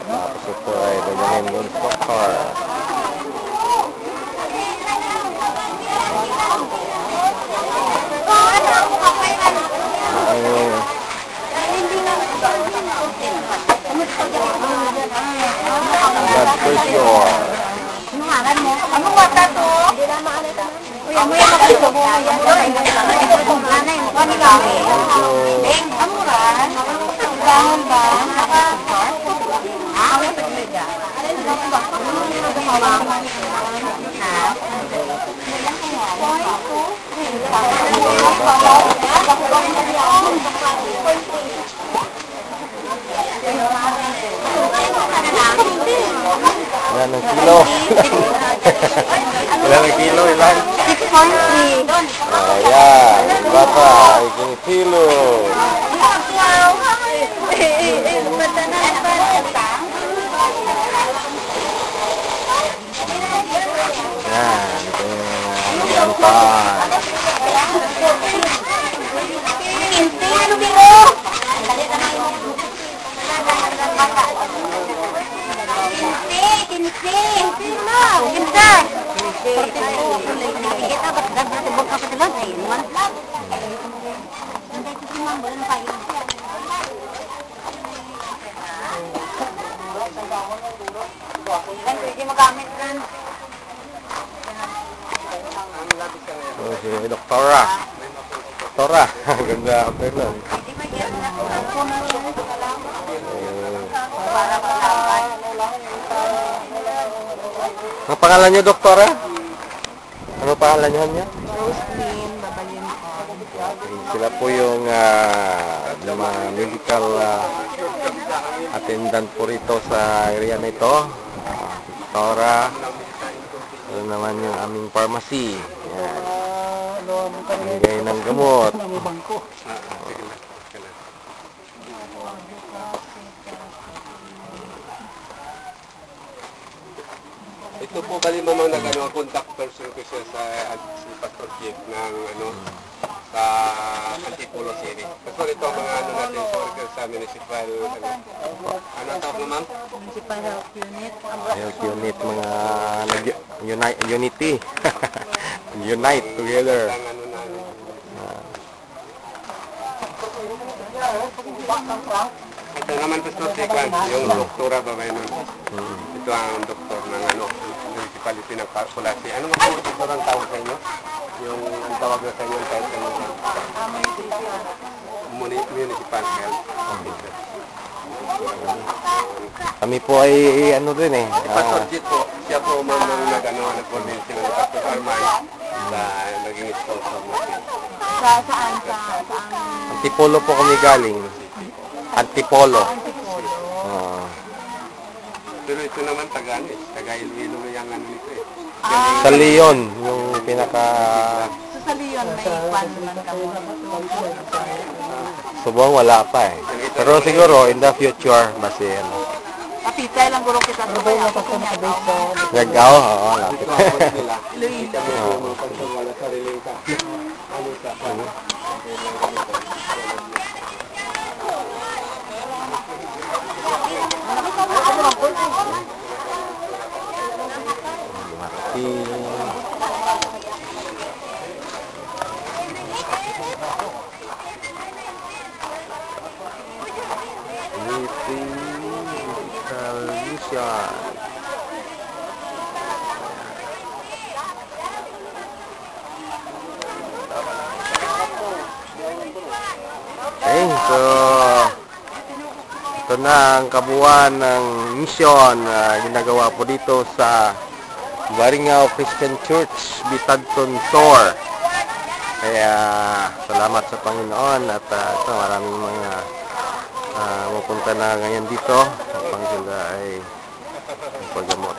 Tapos ito ay dadalhin mo sa car. Blood pressure. Ano mata to? Uy, mo yung makito mo. Amuran? Bangon ba? Ilan ang kilo? Ilan ang kilo? Ilan? 6.3. Ayan, bata ay kilo. Yan, ito yung yantan. Ano biro? Kinsi na. Kinsa. Kita ba't nagtubog ka pa sila? Si Doktora. Doktora. Ganda ang perlan. Ano pangalan niyo, Doktora? Ano pangalan niya? Roslyn, babayin ko. Sila po yung mga medical attendant po rito sa area na ito. Doktora. Ito naman yung aming pharmacy. Yan. Bigay ng gamot. Ito po bali mamang nag contact person ko siya sa si Pastor Chief ng sa Antipolo City. Kasi ito ang mga natin sa worker sa municipal ano tawag naman? Municipal Health Unit. Health unit, mga unity. Unite together. Ito naman Pastor Chief, yung doktora ba ba yun? Ito ang doktor ng municipality ng Kulasi. Ano nga po doktor ang tawag sa inyo? Yung ang tawag na sa inyo ang tawag sa inyo? Municipal Health Officer. Kami po ay ano din eh. Pastor Chief po, siya po man nag-convince ng Pastor Arman na naging sponsor natin. Saan? Antipolo po kami galing. Antipolo. Pero ito naman taga Iloilo yung ano nito eh. Sa Leon, yung pinaka... Sa Leon may kwan man kamo. Subong wala pa eh. Pero siguro in the future, basi ano. Kapitay lang guro kita sa bayan. Nagaw, oo, lapit. Iloilo. Wala sariling ka. Ano sa Okay, so ito na ang kabuuan ng mission na ginagawa po dito sa Baringao Christian Church, Bitadton Tor. Kaya salamat sa Panginoon at ito, maraming mga mapunta na ngayon dito upang sila ay magpagamot.